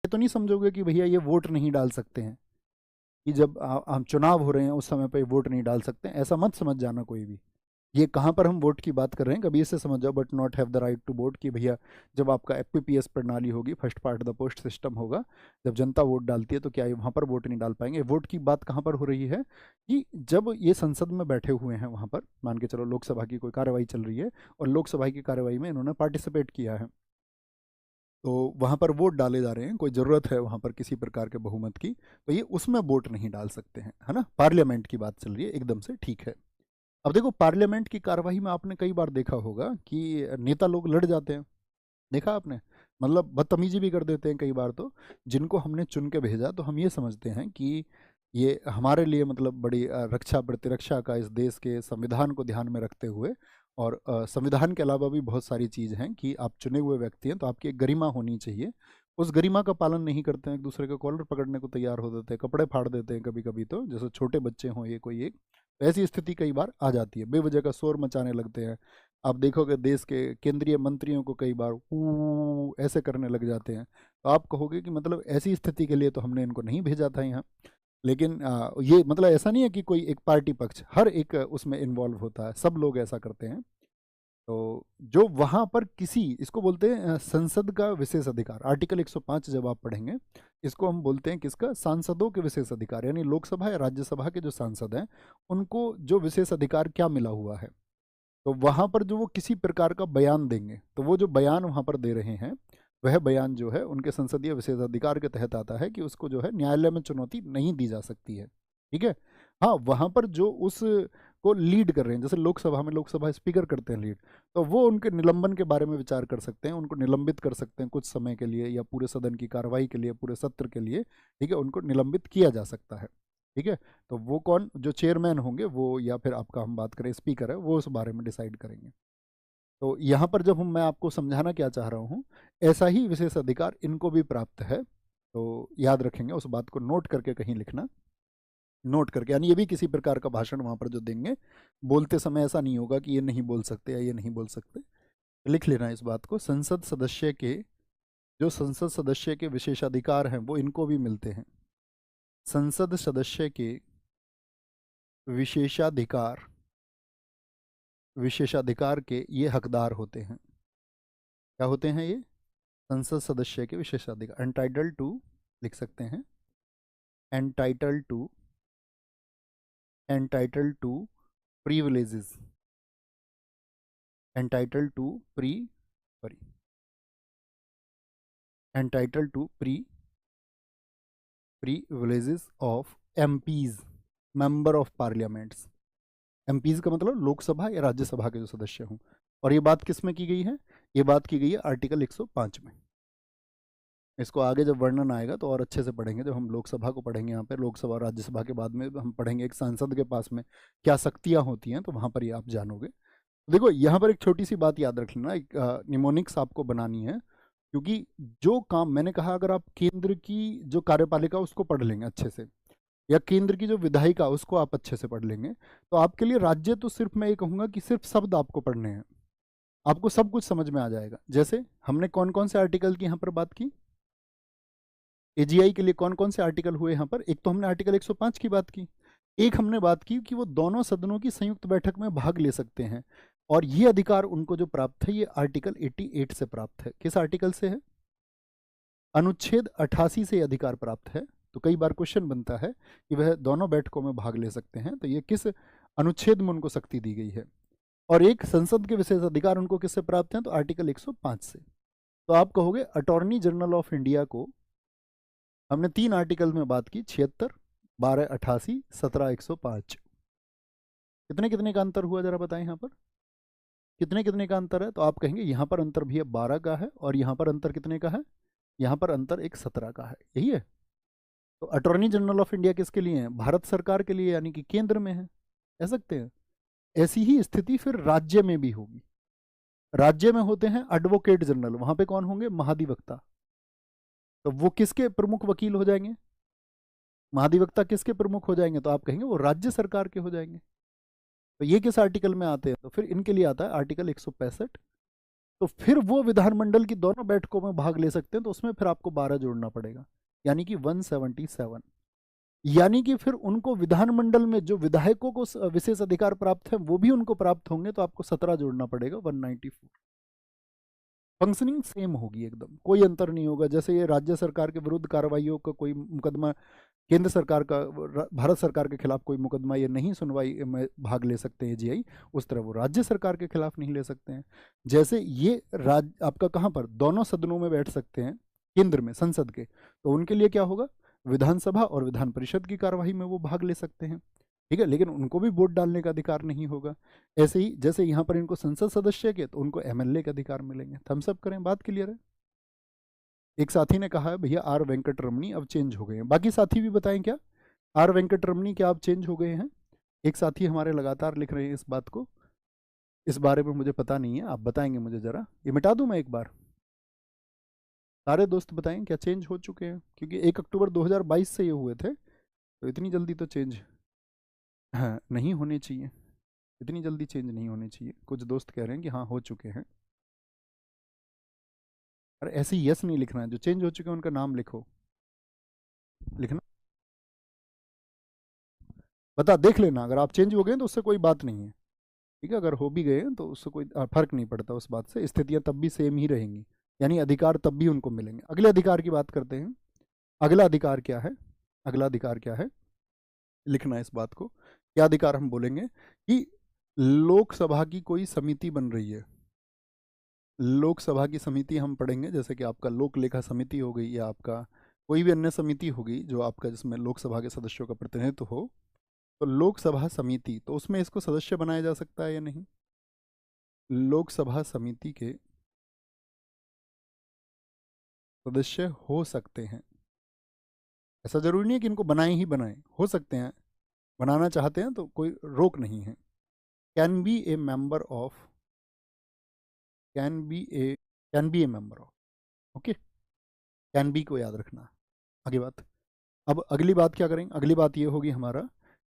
तो नहीं समझोगे कि भैया ये वोट नहीं डाल सकते हैं, कि जब हम चुनाव हो रहे हैं उस समय पे वोट नहीं डाल सकते हैं, ऐसा मत समझ जाना कोई भी। ये कहाँ पर हम वोट की बात कर रहे हैं, कभी इसे समझ जाओ, but not have the right to vote, कि भैया जब आपका एफपीपीएस प्रणाली होगी, first past the post system होगा, जब जनता वोट डालती है तो क्या ये वहाँ पर वोट नहीं डाल पाएंगे। वोट की बात कहाँ पर हो रही है कि जब ये संसद में बैठे हुए हैं, वहाँ पर मान के चलो लोकसभा की कोई कार्रवाई चल रही है और लोकसभा की कार्रवाई में इन्होंने पार्टिसिपेट किया है, तो वहाँ पर वोट डाले जा रहे हैं, कोई ज़रूरत है वहाँ पर किसी प्रकार के बहुमत की, तो ये उसमें वोट नहीं डाल सकते हैं, है ना। पार्लियामेंट की बात चल रही है, एकदम से ठीक है। अब देखो पार्लियामेंट की कार्यवाही में आपने कई बार देखा होगा कि नेता लोग लड़ जाते हैं, देखा आपने, मतलब बदतमीजी भी कर देते हैं कई बार। तो जिनको हमने चुन के भेजा, तो हम ये समझते हैं कि ये हमारे लिए मतलब बड़ी रक्षा प्रतिरक्षा का, इस देश के संविधान को ध्यान में रखते हुए, और संविधान के अलावा भी बहुत सारी चीज़ हैं कि आप चुने हुए व्यक्ति हैं तो आपकी एक गरिमा होनी चाहिए। उस गरिमा का पालन नहीं करते हैं, एक दूसरे का कॉलर पकड़ने को तैयार हो जाते हैं, कपड़े फाड़ देते हैं कभी कभी, तो जैसे छोटे बच्चे हों ये कोई एक, तो ऐसी स्थिति कई बार आ जाती है, बेवजह का शोर मचाने लगते हैं। आप देखोगे देश के केंद्रीय मंत्रियों को कई बार ऊ ऐसे करने लग जाते हैं, तो आप कहोगे कि मतलब ऐसी स्थिति के लिए तो हमने इनको नहीं भेजा था यहाँ। लेकिन ये मतलब ऐसा नहीं है कि कोई एक पार्टी पक्ष, हर एक उसमें इन्वॉल्व होता है, सब लोग ऐसा करते हैं। तो जो वहाँ पर किसी, इसको बोलते हैं संसद का विशेष अधिकार, आर्टिकल 105 जब आप पढ़ेंगे, इसको हम बोलते हैं किसका, सांसदों के विशेष अधिकार, यानी लोकसभा या राज्यसभा के जो सांसद हैं उनको जो विशेष अधिकार क्या मिला हुआ है। तो वहाँ पर जो वो किसी प्रकार का बयान देंगे, तो वो जो बयान वहाँ पर दे रहे हैं, वह बयान जो है उनके संसदीय विशेषाधिकार के तहत आता है, कि उसको जो है न्यायालय में चुनौती नहीं दी जा सकती है। ठीक है। हाँ, वहाँ पर जो उस को लीड कर रहे हैं, जैसे लोकसभा में लोकसभा स्पीकर करते हैं लीड, तो वो उनके निलंबन के बारे में विचार कर सकते हैं, उनको निलंबित कर सकते हैं कुछ समय के लिए, या पूरे सदन की कार्रवाई के लिए, पूरे सत्र के लिए, ठीक है, उनको निलंबित किया जा सकता है। ठीक है। तो वो कौन, जो चेयरमैन होंगे वो, या फिर आपका हम बात करें स्पीकर है, वो उस बारे में डिसाइड करेंगे। तो यहाँ पर जब हम, मैं आपको समझाना क्या चाह रहा हूँ, ऐसा ही विशेष अधिकार इनको भी प्राप्त है। तो याद रखेंगे, उस बात को नोट करके कहीं लिखना, नोट करके, यानी ये भी किसी प्रकार का भाषण वहाँ पर जो देंगे, बोलते समय ऐसा नहीं होगा कि ये नहीं बोल सकते या ये नहीं बोल सकते। लिख लेना इस बात को, संसद सदस्य के, जो संसद सदस्य के विशेषाधिकार हैं वो इनको भी मिलते हैं। संसद सदस्य के विशेषाधिकार, विशेषाधिकार के ये हकदार होते हैं। क्या होते हैं ये, संसद सदस्य के विशेषाधिकार, एंटाइटल टू, लिख सकते हैं, entitle to, entitle to privileges, entitle to pre, sorry, entitle to privileges of MPs, member of parliaments. MPs का मतलब लोकसभा या राज्यसभा के जो सदस्य हों। और ये बात किस में की गई है, ये बात की गई है आर्टिकल 105 में। इसको आगे जब वर्णन आएगा तो और अच्छे से पढ़ेंगे, जब हम लोकसभा को पढ़ेंगे, यहाँ पे लोकसभा और राज्यसभा के बाद में हम पढ़ेंगे एक सांसद के पास में क्या शक्तियाँ होती हैं, तो वहाँ पर ये आप जानोगे। देखो यहाँ पर एक छोटी सी बात याद रख लेना, एक निमोनिक्स आपको बनानी है, क्योंकि जो काम मैंने कहा, अगर आप केंद्र की जो कार्यपालिका उसको पढ़ लेंगे अच्छे से, या केंद्र की जो विधायिका उसको आप अच्छे से पढ़ लेंगे, तो आपके लिए राज्य तो सिर्फ मैं ये कहूँगा कि सिर्फ शब्द आपको पढ़ने हैं, आपको सब कुछ समझ में आ जाएगा। जैसे हमने कौन कौन से आर्टिकल की यहाँ पर बात की, एजीआई के लिए कौन कौन से आर्टिकल हुए यहाँ पर, एक तो हमने आर्टिकल 105 की बात की, एक हमने बात की कि वो दोनों सदनों की संयुक्त बैठक में भाग ले सकते हैं, और ये अधिकार उनको जो प्राप्त है ये आर्टिकल 88 से प्राप्त है। किस आर्टिकल से है, अनुच्छेद 88 से ये अधिकार प्राप्त है। तो कई बार क्वेश्चन बनता है कि वह दोनों बैठकों में भाग ले सकते हैं, तो ये किस अनुच्छेद में उनको शक्ति दी गई है। और एक संसद के विशेष अधिकार उनको किससे प्राप्त हैं, तो आर्टिकल 105 से। तो आप कहोगे अटॉर्नी जनरल ऑफ इंडिया को हमने 3 आर्टिकल में बात की, 76, 12, 88, 17, 105, कितने कितने का अंतर हुआ जरा बताएं, यहाँ पर कितने कितने का अंतर है। तो आप कहेंगे यहाँ पर अंतर भी 12 का है, और यहाँ पर अंतर कितने का है, यहाँ पर अंतर एक 17 का है, यही है। तो अटॉर्नी जनरल ऑफ इंडिया किसके लिए है, भारत सरकार के लिए, यानी कि केंद्र में है, कह सकते हैं। ऐसी ही स्थिति फिर राज्य में भी होगी। राज्य में होते हैं एडवोकेट जनरल, वहां पे कौन होंगे, महाधिवक्ता। तो वो किसके प्रमुख वकील हो जाएंगे, महाधिवक्ता किसके प्रमुख हो जाएंगे, तो आप कहेंगे वो राज्य सरकार के हो जाएंगे। तो ये किस आर्टिकल में आते हैं, तो फिर इनके लिए आता है आर्टिकल 165, तो फिर वो विधानमंडल की दोनों बैठकों में भाग ले सकते हैं, तो उसमें फिर आपको 12 जोड़ना पड़ेगा, यानी कि 177। यानी कि फिर उनको विधानमंडल में जो विधायकों को विशेष अधिकार प्राप्त है वो भी उनको प्राप्त होंगे, तो आपको 17 जोड़ना पड़ेगा, 194। फंक्शनिंग सेम होगी एकदम, कोई अंतर नहीं होगा। जैसे ये राज्य सरकार के विरुद्ध कार्रवाइयों का कोई मुकदमा, केंद्र सरकार का भारत सरकार के खिलाफ कोई मुकदमा ये नहीं सुनवाई में भाग ले सकते हैं जीआई, उस तरह वो राज्य सरकार के खिलाफ नहीं ले सकते हैं। जैसे ये आपका कहाँ पर दोनों सदनों में बैठ सकते हैं, केंद्र में संसद के, तो उनके लिए क्या होगा, विधानसभा और विधान परिषद की कार्यवाही में वो भाग ले सकते हैं, ठीक है, लेकिन उनको भी वोट डालने का अधिकार नहीं होगा। ऐसे ही जैसे यहाँ पर इनको संसद सदस्य के, तो उनको एमएलए के अधिकार मिलेंगे। थम्स अप करें, बात क्लियर है। एक साथी ने कहा है भैया आर वेंकट रमनी अब चेंज हो गए हैं, बाकी साथी भी बताएं क्या, आर वेंकट रमनी क्या आप चेंज हो गए हैं? एक साथी हमारे लगातार लिख रहे हैं इस बात को, इस बारे में मुझे पता नहीं है, आप बताएंगे मुझे ज़रा, ये मिटा दूं मैं एक बार, सारे दोस्त बताएं क्या चेंज हो चुके हैं, क्योंकि 1 अक्टूबर 2022 से ये हुए थे, तो इतनी जल्दी तो चेंज हाँ नहीं होने चाहिए, इतनी जल्दी चेंज नहीं होने चाहिए। कुछ दोस्त कह रहे हैं कि हाँ हो चुके हैं, अरे ऐसे ही यस नहीं लिखना है, जो चेंज हो चुके हैं उनका नाम लिखो, लिखना, बता देख लेना, अगर आप चेंज हो गए तो उससे कोई बात नहीं है, ठीक है, अगर हो भी गए हैं तो उससे कोई फर्क नहीं पड़ता उस बात से, स्थितियां तब भी सेम ही रहेंगी, यानी अधिकार तब भी उनको मिलेंगे। अगले अधिकार की बात करते हैं, अगला अधिकार क्या है, अगला अधिकार क्या है, लिखना है इस बात को, क्या अधिकार हम बोलेंगे कि लोकसभा की कोई समिति बन रही है, लोकसभा की समिति हम पढ़ेंगे, जैसे कि आपका लोक लेखा समिति हो गई, या आपका कोई भी अन्य समिति होगी जो आपका जिसमें लोकसभा के सदस्यों का प्रतिनिधित्व हो, तो लोकसभा समिति, तो उसमें इसको सदस्य बनाया जा सकता है या नहीं, लोकसभा समिति के सदस्य हो सकते हैं, ऐसा जरूरी नहीं है कि इनको बनाए ही बनाए, हो सकते हैं, बनाना चाहते हैं तो कोई रोक नहीं है। Can be A member of, can be A, can be A member of, okay, can be को याद रखना। आगे बात, अब अगली बात क्या करेंगे, अगली बात ये होगी हमारा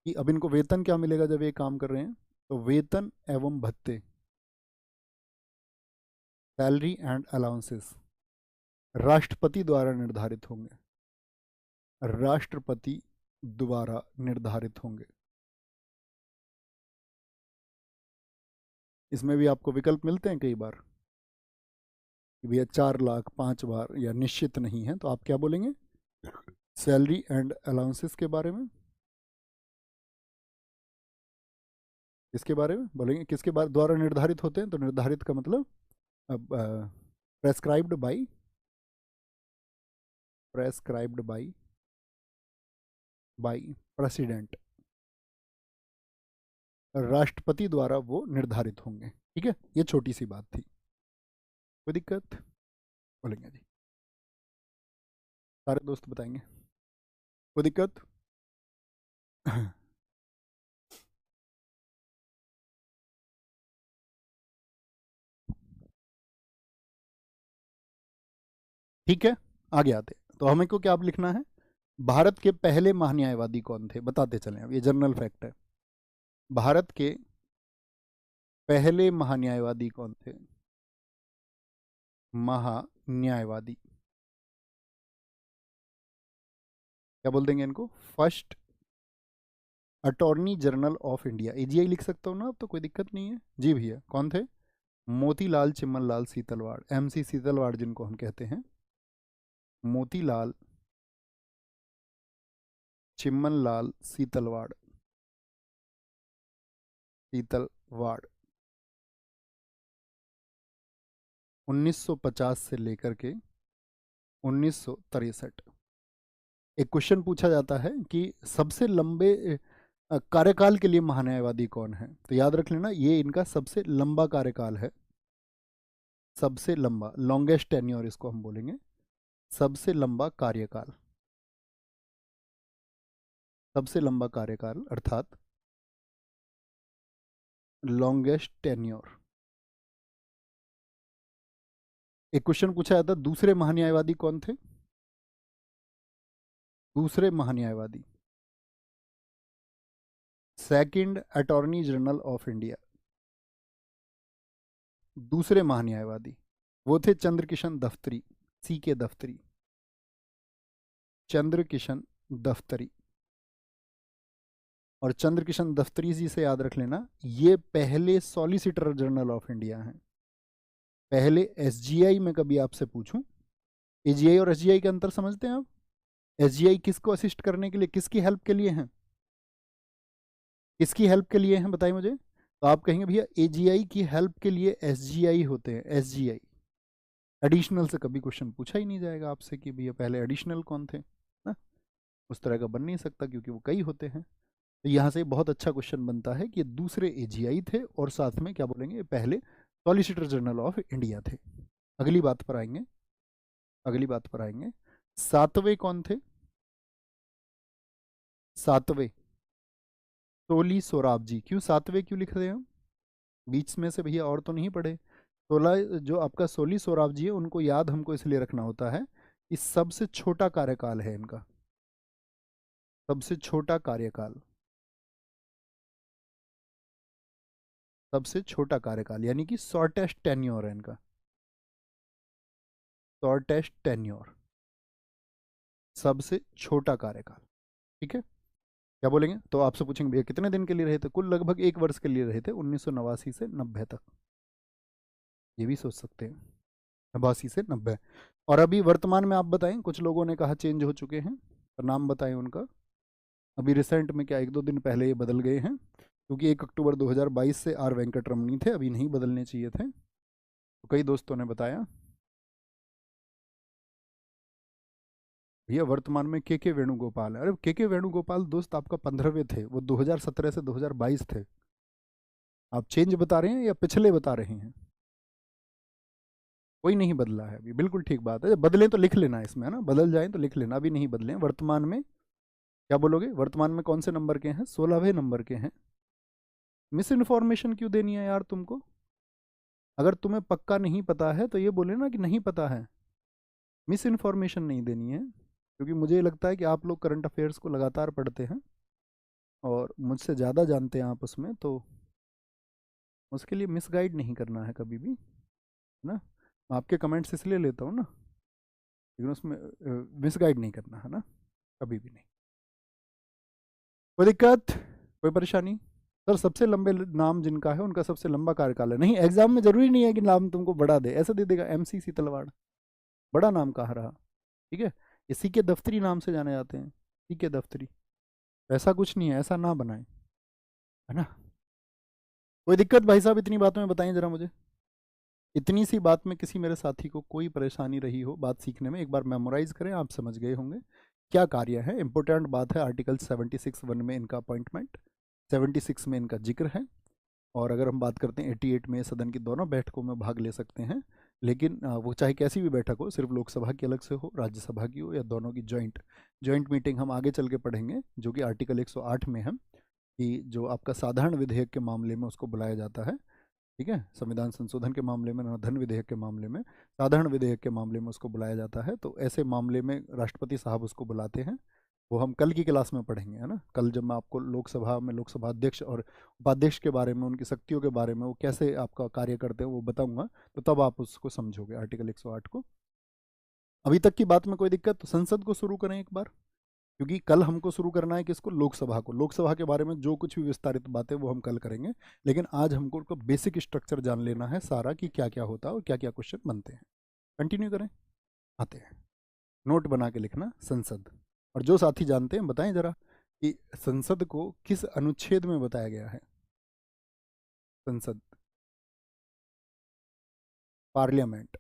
कि अब इनको वेतन क्या मिलेगा जब ये काम कर रहे हैं, तो वेतन एवं भत्ते, सैलरी एंड अलाउंसेस राष्ट्रपति द्वारा निर्धारित होंगे, राष्ट्रपति द्वारा निर्धारित होंगे। इसमें भी आपको विकल्प मिलते हैं कई बार कि भैया 4 लाख 5 बार या निश्चित नहीं है, तो आप क्या बोलेंगे, सैलरी एंड अलाउंसेस के बारे में, इसके बारे में बोलेंगे, किसके बारे द्वारा निर्धारित होते हैं, तो निर्धारित का मतलब अब prescribed by, prescribed by, by president, राष्ट्रपति द्वारा वो निर्धारित होंगे, ठीक है, ये छोटी सी बात थी, कोई दिक्कत, बोलेंगे जी, सारे दोस्त बताएंगे, कोई दिक्कत ठीक है, आगे आते, तो हमें को क्या अब लिखना है, भारत के पहले महान्यायवादी कौन थे, बताते चलें, अब ये जनरल फैक्ट है, भारत के पहले महान्यायवादी कौन थे, महान्यायवादी, क्या बोल देंगे इनको, first attorney general of India, AGI लिख सकता हूँ ना अब, तो कोई दिक्कत नहीं है जी भैया, कौन थे, मोतीलाल चिम्मनलाल सीतलवाड़, एमसी सीतलवाड़ जिनको हम कहते हैं, मोतीलाल चिम्मनलाल सीतलवाड़, सीतलवाड़ 1950 से लेकर के 1963। एक क्वेश्चन पूछा जाता है कि सबसे लंबे कार्यकाल के लिए महान्यायवादी कौन है, तो याद रख लेना ये इनका सबसे लंबा कार्यकाल है, सबसे लंबा, लॉन्गेस्ट टेन्योर इसको हम बोलेंगे, सबसे लंबा कार्यकाल, सबसे लंबा कार्यकाल अर्थात लॉन्गेस्ट टेन्योर। एक क्वेश्चन पूछा जाता दूसरे महान्यायवादी कौन थे, दूसरे महान्यायवादी, second attorney general of India, दूसरे महान्यायवादी वो थे चंद्रकिशन दफ्तरी, CK दफ्तरी, चंद्रकिशन दफ्तरी। और चंद्रकिशन दफ्तरी जी से याद रख लेना, ये पहले सॉलिसिटर जनरल ऑफ इंडिया हैं। पहले SGI में कभी आपसे पूछूं, AGI और SGI के अंतर समझते हैं आप? SGI किसको असिस्ट करने के लिए, किसकी हेल्प के लिए हैं, किसकी हेल्प के लिए हैं बताइए मुझे। तो आप कहेंगे भैया AGI की हेल्प के लिए SGI होते हैं, SGI। एडिशनल से कभी क्वेश्चन पूछा ही नहीं जाएगा आपसे कि भैया पहले एडिशनल कौन थे ना, उस तरह का बन नहीं सकता क्योंकि वो कई होते हैं। तो यहाँ से बहुत अच्छा क्वेश्चन बनता है कि ये दूसरे AGI थे और साथ में क्या बोलेंगे, पहले सॉलिसिटर जनरल ऑफ इंडिया थे। अगली बात पर आएंगे, अगली बात पर आएंगे। सातवें कौन थे? सातवें सोली सोराब जी। क्यों सातवें क्यों लिख रहे हैं हम? बीच में से भैया और तो नहीं पढ़े। 16 जो आपका सोली सोराब जी है उनको याद हमको इसलिए रखना होता है कि सबसे छोटा कार्यकाल है इनका, सबसे छोटा कार्यकाल, सबसे छोटा कार्यकाल यानी कि शॉर्टेस्ट टेन्योर है इनका, शॉर्टेस्ट टेन्योर, सबसे छोटा कार्यकाल। ठीक है, क्या बोलेंगे? तो आपसे पूछेंगे भैया कितने दिन के लिए रहे थे? कुल लगभग 1 वर्ष के लिए रहे थे, 1989 से 90 तक। ये भी सोच सकते हैं, 89 से 90। और अभी वर्तमान में आप बताएं, कुछ लोगों ने कहा चेंज हो चुके हैं, तो नाम बताएं उनका। अभी रिसेंट में क्या 1-2 दिन पहले ये बदल गए हैं, क्योंकि 1 अक्टूबर 2022 से R वेंकटरमणी थे, अभी नहीं बदलने चाहिए थे, तो कई दोस्तों ने बताया। भैया वर्तमान में के वेणुगोपाल है। अरे के वेणुगोपाल दोस्त आपका 15वें थे, वो 2017 से 2022 थे। आप चेंज बता रहे हैं या पिछले बता रहे हैं? कोई नहीं बदला है अभी, बिल्कुल ठीक बात है। बदले तो लिख लेना इसमें, है ना, बदल जाए तो लिख लेना, अभी नहीं बदले। वर्तमान में क्या बोलोगे, वर्तमान में कौन से नंबर के हैं? 16वें नंबर के हैं। मिस इन्फॉर्मेशन क्यों देनी है यार तुमको? अगर तुम्हें पक्का नहीं पता है तो ये बोले ना कि नहीं पता है, मिस इन्फॉर्मेशन नहीं देनी है। क्योंकि मुझे लगता है कि आप लोग करंट अफेयर्स को लगातार पढ़ते हैं और मुझसे ज़्यादा जानते हैं आप उसमें, तो उसके लिए मिसगाइड नहीं करना है कभी भी, है ना। मैं आपके कमेंट्स इसलिए लेता हूँ ना, लेकिन उसमें मिसगाइड नहीं करना है ना, कभी भी नहीं। कोई दिक्कत, कोई परेशानी? सर सबसे लंबे नाम जिनका है उनका सबसे लंबा कार्यकाल है। नहीं, एग्जाम में जरूरी नहीं है कि नाम तुमको बड़ा दे, ऐसा दे देगा MC सीतलवाड़, बड़ा नाम कहाँ रहा। ठीक है, इसी के दफ्तरी नाम से जाने जाते हैं, CK दफ्तरी। ऐसा कुछ नहीं है, ऐसा ना बनाए, है ना। कोई दिक्कत भाई साहब इतनी बातों में बताएं जरा मुझे, इतनी सी बात में किसी मेरे साथी को कोई परेशानी रही हो बात सीखने में? एक बार मेमोराइज करें, आप समझ गए होंगे क्या कार्य है। इंपॉर्टेंट बात है, आर्टिकल 76(1) में इनका अपॉइंटमेंट, 76 में इनका जिक्र है। और अगर हम बात करते हैं 88 में सदन की दोनों बैठकों में भाग ले सकते हैं, लेकिन वो चाहे कैसी भी बैठक हो, सिर्फ लोकसभा की अलग से हो, राज्यसभा की हो, या दोनों की जॉइंट मीटिंग हम आगे चल के पढ़ेंगे, जो कि आर्टिकल 108 में है, कि जो आपका साधारण विधेयक के मामले में उसको बुलाया जाता है। ठीक है, संविधान संशोधन के मामले में ना, धन विधेयक के मामले में, साधारण विधेयक के मामले में उसको बुलाया जाता है। तो ऐसे मामले में राष्ट्रपति साहब उसको बुलाते हैं। वो हम कल की क्लास में पढ़ेंगे, है ना। कल जब मैं आपको लोकसभा में लोकसभा अध्यक्ष और उपाध्यक्ष के बारे में, उनकी शक्तियों के बारे में, वो कैसे आपका कार्य करते हैं वो बताऊंगा, तो तब आप उसको समझोगे आर्टिकल 108 को। अभी तक की बात में कोई दिक्कत? तो संसद को शुरू करें एक बार, क्योंकि कल हमको शुरू करना है किसको? लोकसभा को। लोकसभा के बारे में जो कुछ भी विस्तारित बातें वो हम कल करेंगे, लेकिन आज हमको उसका बेसिक स्ट्रक्चर जान लेना है सारा, कि क्या क्या होता है और क्या क्या क्वेश्चन बनते हैं। कंटिन्यू करें, आते हैं। नोट बना के लिखना संसद। और जो साथी जानते हैं बताएं जरा कि संसद को किस अनुच्छेद में बताया गया है? संसद, पार्लियामेंट,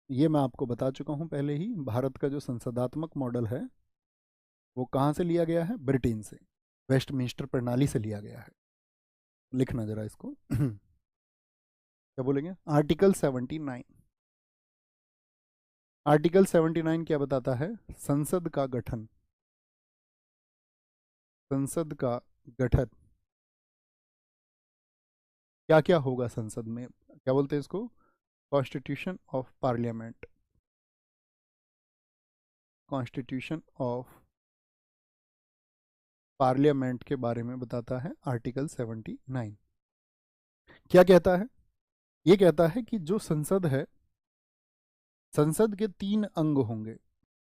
ये मैं आपको बता चुका हूं पहले ही। भारत का जो संसदात्मक मॉडल है वो कहाँ से लिया गया है? ब्रिटेन से, वेस्टमिंस्टर प्रणाली से लिया गया है। लिखना जरा इसको क्या बोलेंगे? आर्टिकल 79, आर्टिकल 79 क्या बताता है? संसद का गठन, संसद का गठन क्या क्या होगा संसद में, क्या बोलते हैं इसको? Constitution of parliament, constitution of parliament के बारे में बताता है आर्टिकल 79। क्या कहता है? ये कहता है कि जो संसद है, संसद के 3 अंग होंगे।